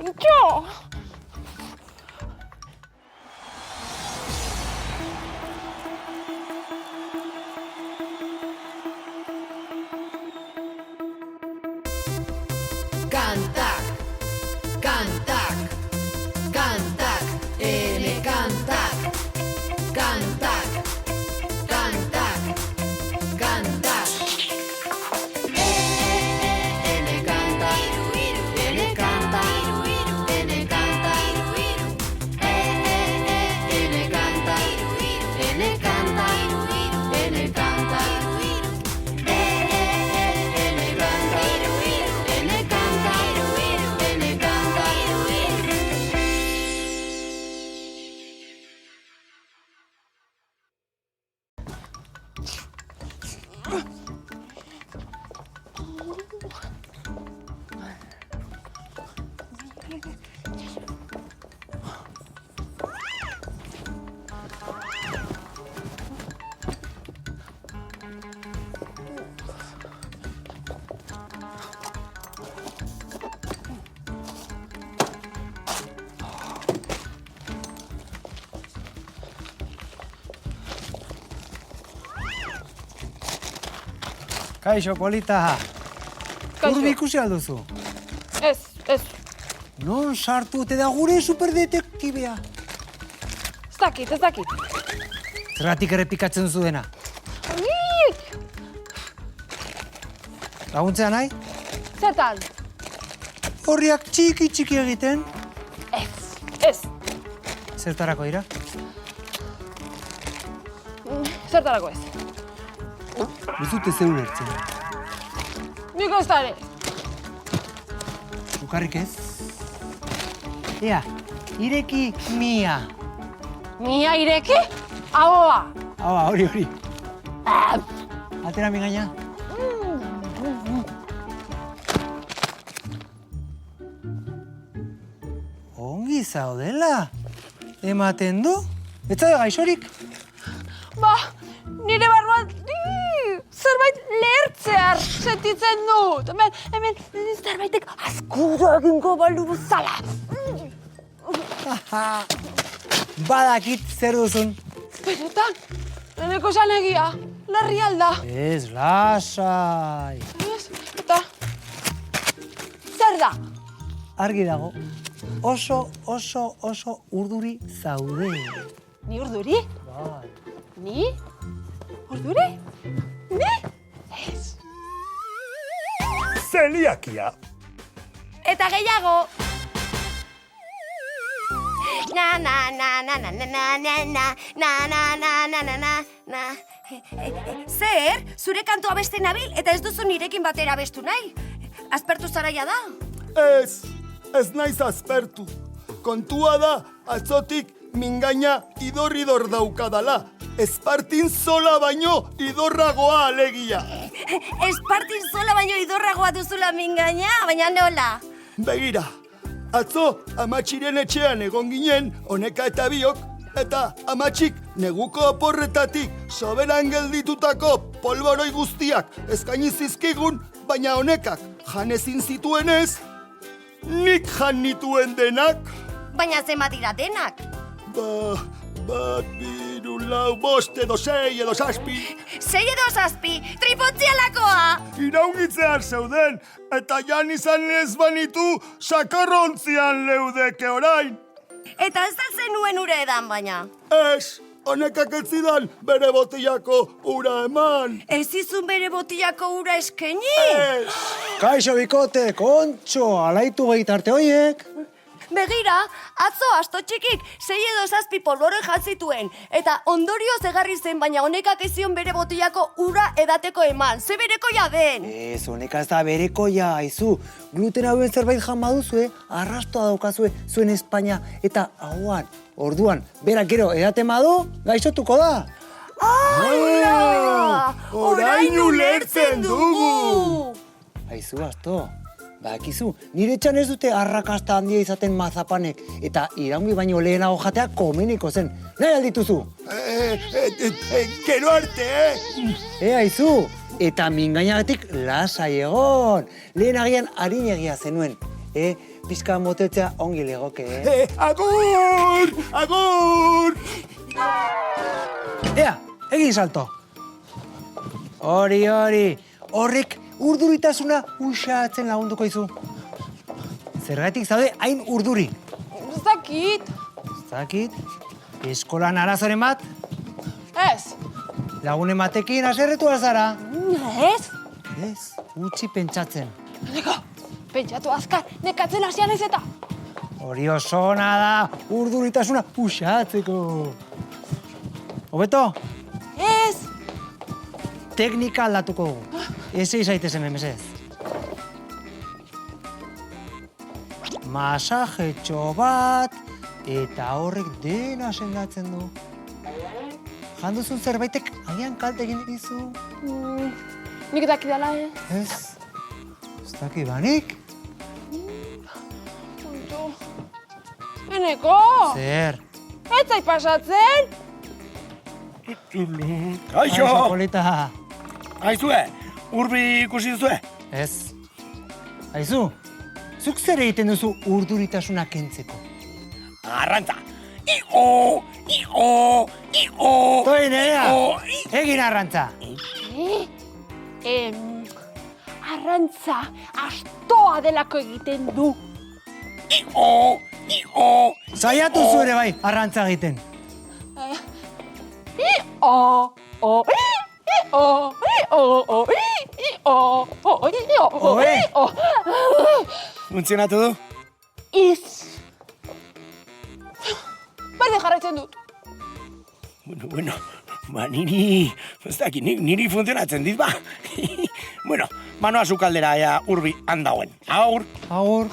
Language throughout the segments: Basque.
Kontxo! Kantak, kantak, kantak, ene kantak, kantak, kantak, kantak. Ene kantak, ene kantak, ene kantak, ene kantak, ene kantak, ene kantak. Kaixo, polita. Kaixo. Urbi ikusi alduzu. Ez. Non sartu te da gure superdetektibea. Ez dakit. Zergatik errepikatzen zuena. Nik! Laguntzea nahi? Zertan? Horriak txiki egiten. Ez. Zertarako dira? Zertarako ez. Ez dute zeu lertzen. Nik ez da ere. Sukarrik ez? Ea, ireki mia. Mia ireki? Ahoa. Hau, hori. Atera mi gaina. Ongi zaudela. Ematen du? Ez zaude gaixorik? Ba, nire barruan zerbait lehertzear sentitzen dut. Hemen zerbaitek askuro egingo balu bezala. Badakit zer duzun. Benetan, neneko egia, larri alda. Ez, lasai. Ez, eta zer da? Argi dago, oso urduri zaude. Ni urduri? Bai. Ni? Urduri? Ni? Ez. Zeliakia. Eta gehiago. Na na na na na na na na na na na na na na na na. Zer, zure kantua beste nabil eta ez duzu nirekin batera bestu nahi? Aspertu zaraia da? Ez naiz aspertu. Kontua da, atzotik mingaina idor daukadala. Espartin zola baino idorragoa alegia. Espartin zola baino idorragoa duzula mingaina, baina nola? Begira, atzo amatxiren etxean egon ginen, honeka eta biok, eta amatxik neguko oporretatik soberan gelditutako polboroi guztiak eskaini zizkigun, baina honekak jan ezin zituenez, nik jan nituen denak. Baina zenbat dira denak? Bat, biru, lau, bost edo sei edo zazpi. 6 edo 7, tripontzialakoa! Iraungitzean zeuden, eta jan izan ez banitu sakarrontzian leudeke orain. Eta ez da zenuen ure edan baina. Ez, honekak ez zidan bere botillako ura eman. Ez izun bere botillako ura eskeni? Ez. Kaixo, bikote, kontxo, alaitu gehitarte hoiek. Begira, atzo asto txikik 6 edo 7 polboro jatzituen, eta ondorioz egarri zen, baina honekak ez zion bere botillako ura edateko eman, ze berekoia den. Ez, honeka ez da berekoia, aizu. Gluten hauen zerbait jan baduzue, arrastoa daukazue zuen Espainia eta ahoan. Orduan, berak gero edate madu, gaixotuko da. Orain ulertzen dugu! Aizu, asto. Bakizu, nire txan ez dute arrakasta handia izaten mazapanek, eta iraungi baino lehenago jatea komeniko zen. Nahi aldituzu? Gero arte, Aizu, eta mingainagatik lasai egon. Lehen agian harinegia zenuen. pizka motetzea ongi legoke, eh? Agur! Agur! Ea, egin salto. Hori. Horrek urduritasuna uxatzen lagunduko izu. Zergatik zaude hain urduri? Ez dakit. Zakit, eskolan arazoren bat, Ez. lagunen batekin haserretu alzara. Ez. Ez, utzi pentsatzen. Eneko, pentsatu azkar, nekatzen hasian ez eta. Hori oso ona da, urduritasuna uxatzeko. Hobeto, Ez. teknika aldatuko dugu. Ez izaitezen memesez. Masajetxo bat, eta horrek dena sendatzen du. Janduzun zerbaitek agian kalte egin dizu. Nik dakidala, Ez dakit banik. Eneko, Zer? ez zait pasatzen? Kaixo, polita. Aizue, urbi ikusi duzue? Ez. Aizu, zuk zer egiten duzu urduritasuna kentzeko? Arrantza! Io! Toi nerea, egin arrantza. Arrantza astoa delako egiten du. Saiatu zure bai, arrantza egiten. Funtzionatu du? Iz. Berde jarraitzen dut. Bueno, ba, niri funtzionatzen dit, ba. Bueno, manoa zukaldera, ea urbi handauen. Agur. Agur.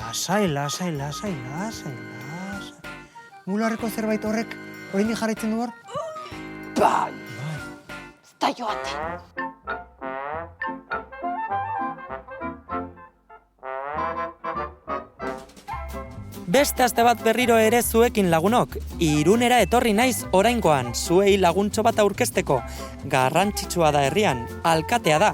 Lasai. Mularreko zerbait horrek, oraindik jarraitzen du hor? Bai. Ez da joaten. Beste aste bat berriro ere zuekin lagunok, Irunera etorri naiz oraingoan, zuei laguntxo bat aurkezteko. Garrantzitsua da herrian, alkatea da.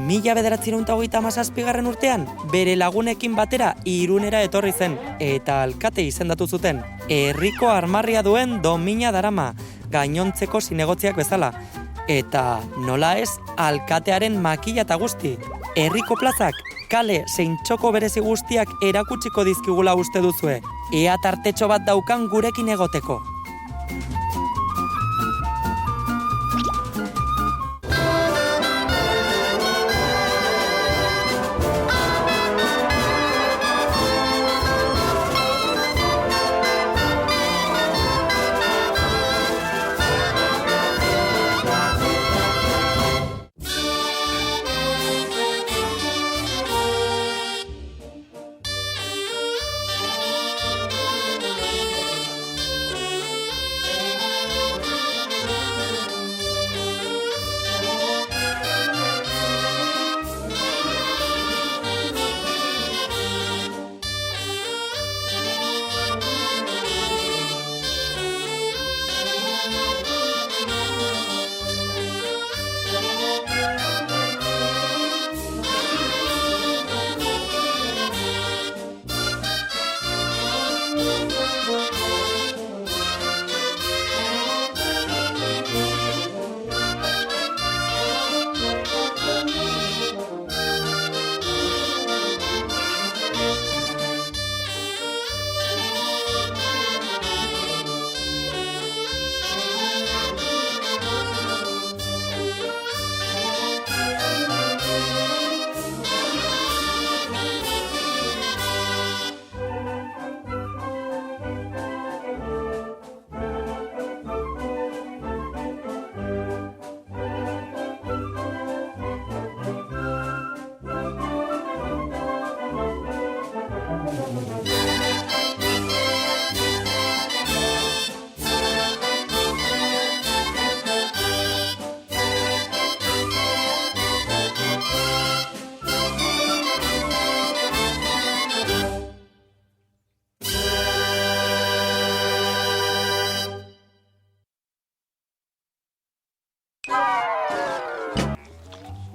1937 urtean, bere lagunekin batera Irunera etorri zen, eta alkate izendatu zuten. Herriko armarria duen domina darama, gainontzeko zinegotziak bezala. Eta nola ez, alkatearen makila eta guzti. Herriko plazak, kale zein txoko berezi guztiak erakutsiko dizkigula uste duzue. Ea tartetxo bat daukan gurekin egoteko.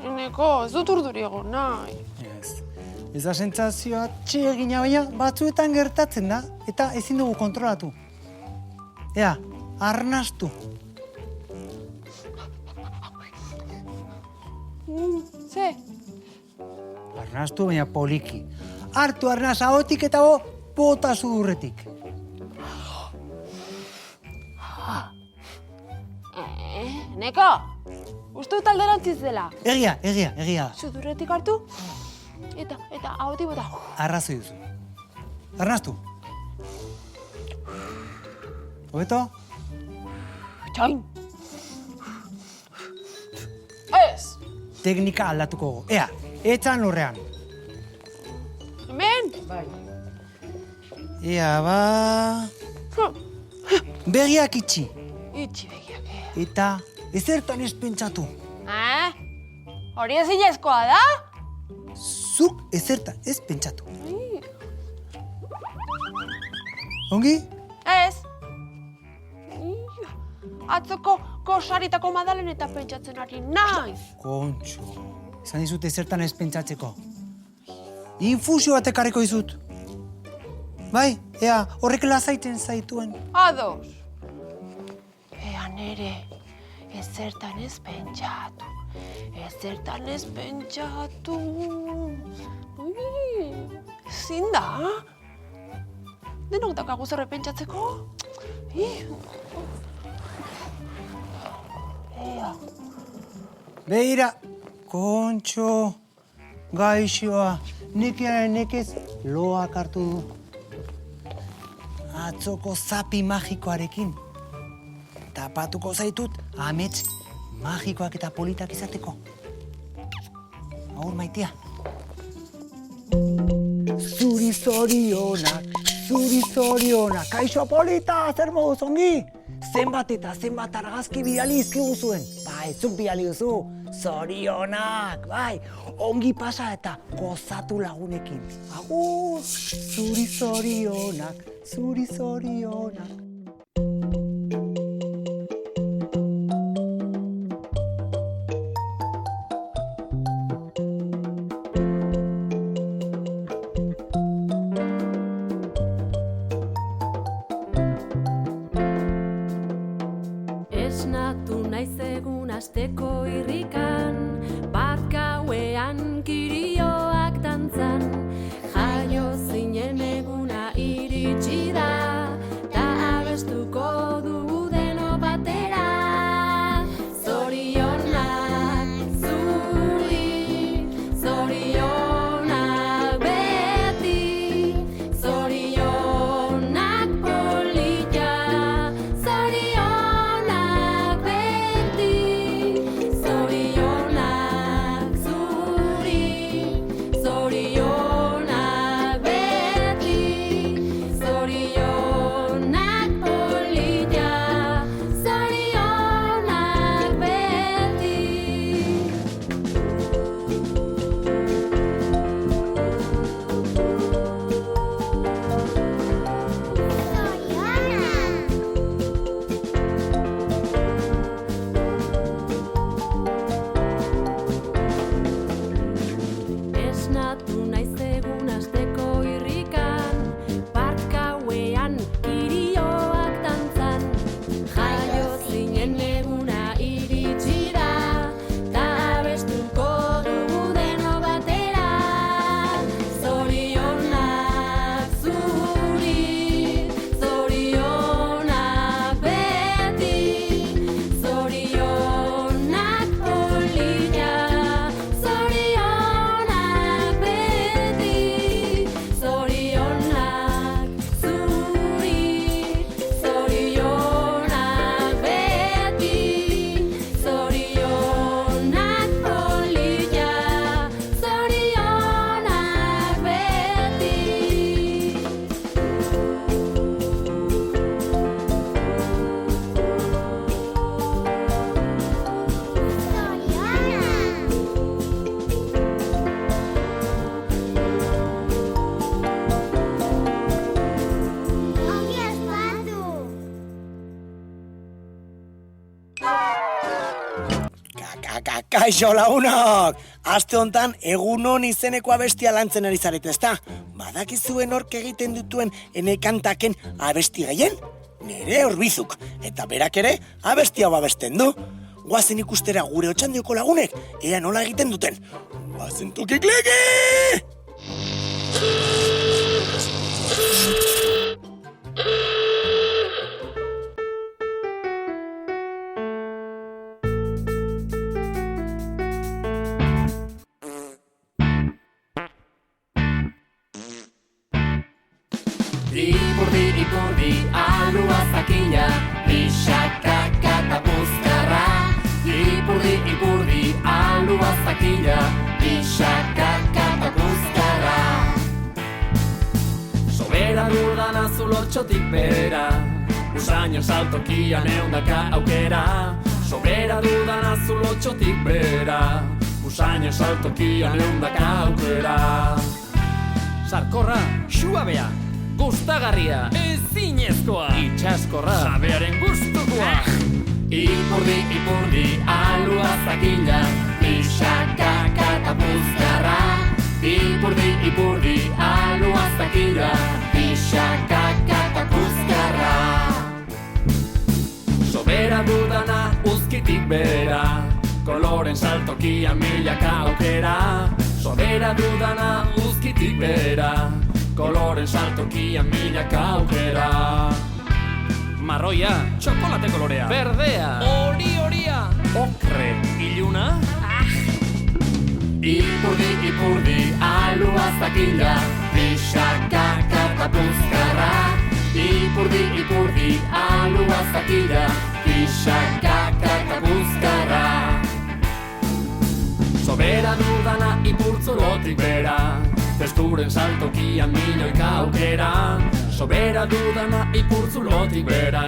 Eneko, ez dut urduri egon nahi. Ez. Ez da sentsazioa txegina, baina batzuetan gertatzen da, eta ezin dugu kontrolatu. Ea, arnastu. Ze? Arnastu, baina poliki. Hartu arnaz ahotik eta bota sudurretik. Neko, uste dut alderantziz dela. Egia da. Sudurretik hartu, eta ahotik bota. Arrazoi duzu. Arnastu. Hobeto? Txain. Ez. Teknika aldatuko go. Ea, etzan lurrean. Hemen? Ea, ba... Begiak itxi. Itxi begiak. Eta ezertan ez pentsatu. Hori ezinezkoa da? Zuk ezertan ez pentsatu. Ongi? Ez. Atzoko kosaritako madalen eta pentsatzen ari naiz. Kontxo, esan dizut ezertan ez pentsatzeko. Infusio bat ekarriko dizut. Bai, ea, horrek lasaiten zaituen. Ados. Ea nere, ezertan ez pentsatu. Ezertan ez pentsatu. Ezin da? Denok dakagu zerre pentsatzeko? Beira, Kontxo, gaixoa, nekearen nekez loak hartu du. Atzoko zapi magikoarekin. Tapatuko zaitut, amets magikoak eta politak izateko. Agur maitia. Zuri zorionak, kaixo polita, zer moduz ongi? Zenbat eta zenbat argazki bidali izkigu zuen. Bai, zuk bidali duzu, zorionak, bai. Ongi pasa eta gozatu lagunekin. Agur, zuri zorionak. Esnatu naiz egun asteko irrikan, bat gauean kirioak dantzan. Jaio zinen eguna iritsi da, ta abestuko dugu deno batera. Zorionak zuri, zorionak beti, zorionak polita, zorionak beti, zorionak Kaixo lagunok! Aste hontan egunon izeneko abestia lantzen ari zarete, ezta? Badakizuen hork egiten dituen ene kantaken abesti gehien? Nere Orbizuk, eta berak ere abesti hau abesten du. Guazen ikustera gure Otxandioko lagunek, ea nola egiten duten. Guazen tukikleki! Ipurdi, alua zakila, pixaka katapuzkarra. Ipurdi, alua zakila, pixaka katapuzkarra. Sobera dudana zulotxotik bera, usaino saltokian eundaka aukera. Sobera dudana zulotxotik bera, usaino saltokian eundaka aukera. Sarkorra, suabea, gustagarria, ezinezkoa, itxaskorra, jabearen gustukoa. Ipurdi, alua zakila, pixaka katapuzkarra. Ipurdi, alua zakila, pixaka katapuzkarra. Sobera dudana uzkitik bera, koloren saltokian milaka aukera. Sobera dudana uzkitik bera, koloren saltokian milaka aukera. Marroia, txokolate kolorea. Berdea, horia. Okre, iluna. Ipurdi, alua zakila, pixaka katapuzkarra. Ipurdi, alua zakila, pixaka katapuzkarra. Sobera dudana ipurtzulotik bera, testuren saltokian milioika aukera. Sobera dudana ipurtzulotik bera,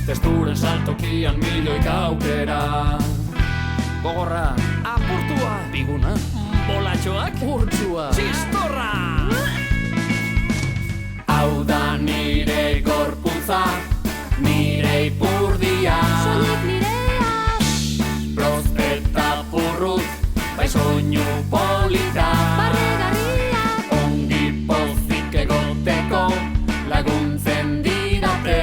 testuren saltokian milioika aukera. Gogorra, apurtua, biguna, bolatxoak, urtsua, txistorra. Hau da nire gorputza, nire ipurdia. Soilik nirea. Prospeta purrut, bai soinu polita. Barregarria. Ongi pozik egoteko laguntzen didate.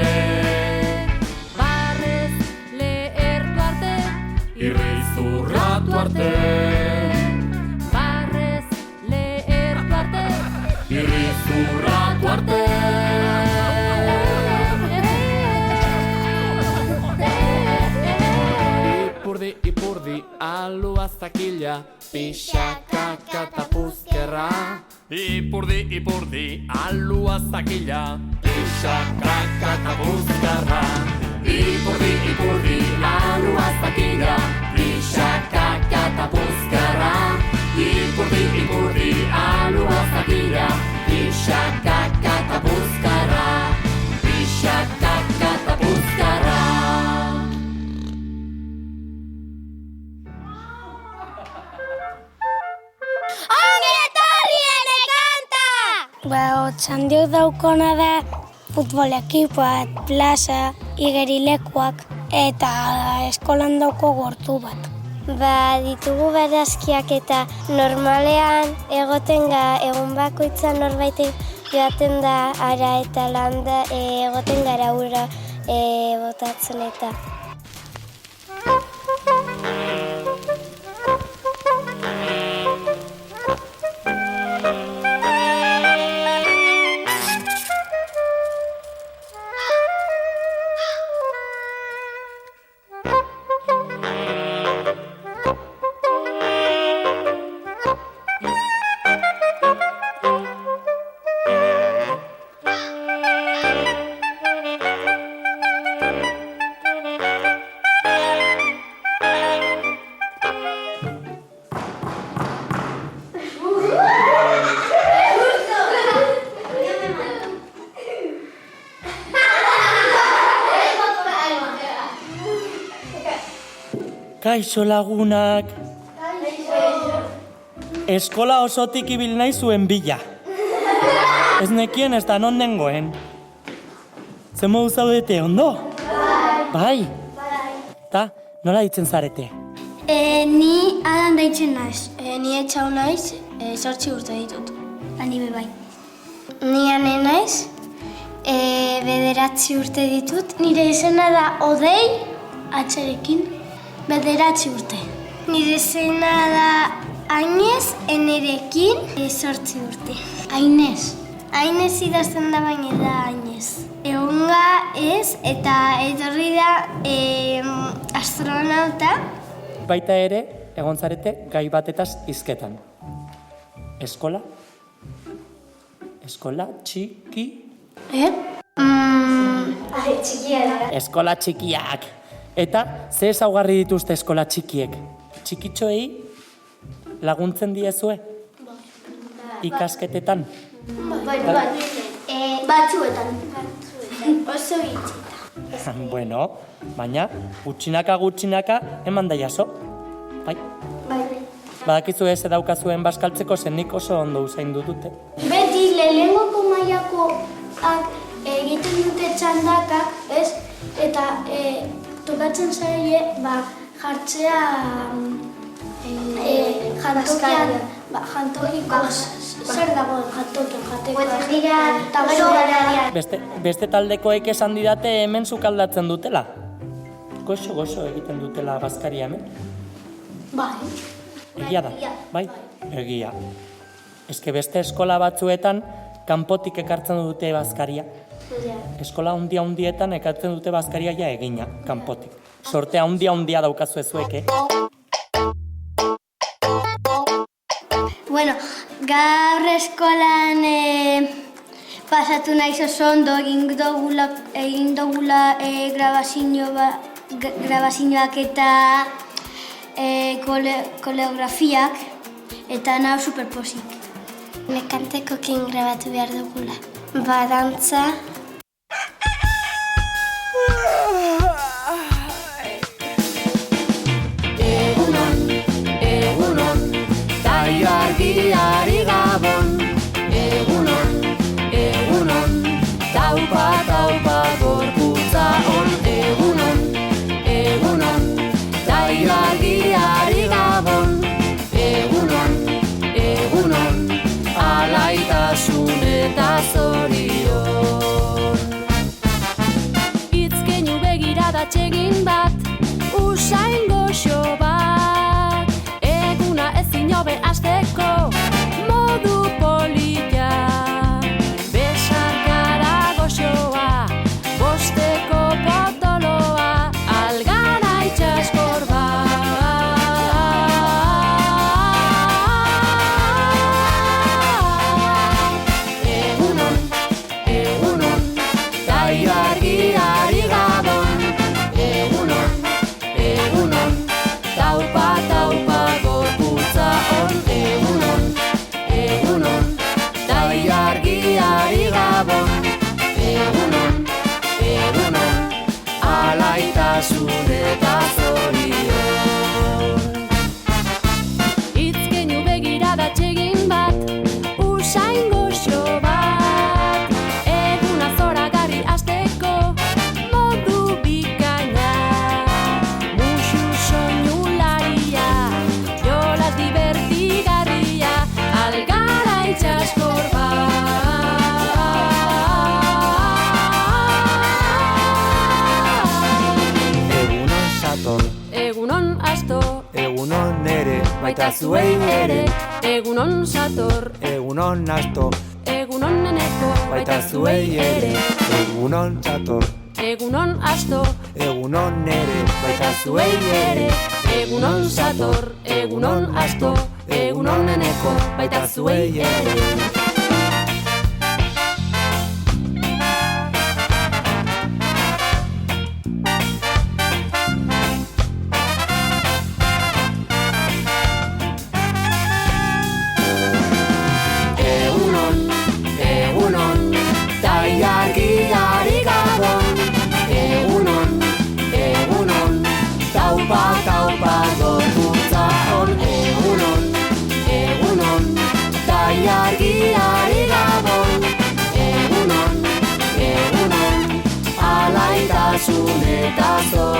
Barrez lehertu arte, irrizurratu arte. Barrez lehertu arte, irrizurratu arte. Ipurdi, alua zakila, pixaka katapuzkerra. Ipurdi, alua zakila, pixaka katapuzkerra. Ipurdi, alua zakila, pixaka katapuzkerra. Ipurdi, alua zakila, pixaka katapuzkerra. Pixaka katapuzkerra. Otxandiok daukona da futbol ekipoa, plaza, igerilekuak eta eskolan dauko gortu bat. Ditugu barazkiak eta normalean egoten egun bakoitzan norbait joaten da ara eta landa egoten gara ura botatzen eta. Kaixo lagunak. Eskola osotik ibil nahi zuen bila. Ez nekien ez da non nengoen. Zer modu zaudete, ondo? Bai. Ta, nola ditzen zarete? Ni Adan deitzen naiz. Ni etxau naiz, 8 urte ditut. Ni bai. Ni Ane naiz, 9 urte ditut. Nire izena da Odei, atxarekin, 9 urte. Nire izena da Ainez, Enerekin, 8 urte. Ainez. Ainez idazten da baina da Ainez. Egonga ez eta etorri da astronauta. Baita ere, egon zarete gai batetaz hizketan. Eskola? Eskola txiki? Txikia da. Eskola txikiak. Eta ze ezaugarri dituzte eskola txikiek? Txikitxoei laguntzen diezue? Ikasketetan? Batzuetan. Oso itxita. Bueno, baina gutxinaka eman da jaso. Bai? Bai. Badakizu ez daukazuen baskaltzeko zenik oso ondo usaindu dute. Beti lehenengoko mailakoak egiten dute txandakak, ez? Eta tokatzen zaie jartzea jantokiko zer dago jantokiko jateko. Beste taldekoek esan didate hemen sukaldatzen dutela. Goxo egiten dutela bazkaria hemen. Bai. Egia da, bai? Egia. Eske beste eskola batzuetan kanpotik ekartzen dute bazkaria. Eskola handietan ekartzen dute bazkaria ja egina, kanpotik. Sortea handia daukazu ezuek, Bueno, gaur eskolan pasatu naiz oso ondo, egin dugula grabazioak eta koreografiak, eta nahu superposik. Nekantekokin grabatu behar dugula. Badantza. Argiari gabon, egunon, taupa gorputza on, egunon, argiari gabon, egunon, alaitasun eta zorion. Itzkeinu begirada txegin bat, usain goxo bat, eguna ezin hobe asteko, modu polita, besarkada goxoa, bosteko potoloa, algara itxaskor bat. Egunon, tai argiari gabon, egunon, taupa gorputza on, egunon, tai argiari gabon, egunon, alaitasun eta zorion. Itzkeinu begirada txegin bat, usain goxo bat, eguna zoragarri asteko, modu bikaina, musu soinularia, jolas divertigarria, algara itxaskor bat. Egunon sator, Egunon asto, egunon nere, baita zuei ere, egunon sator, egunon nasto, egunon neneko, baita zuei ere, egunon sator, egunon asto, egunon nere, baita zuei ere, egunon sator, egunon asto, egunon neneko, baita zuei ere. Egunon, tai argiari gabon, egunon, taupa gorputza on, egunon, tai argiari gabon, egunon, alaitasun eta zorion.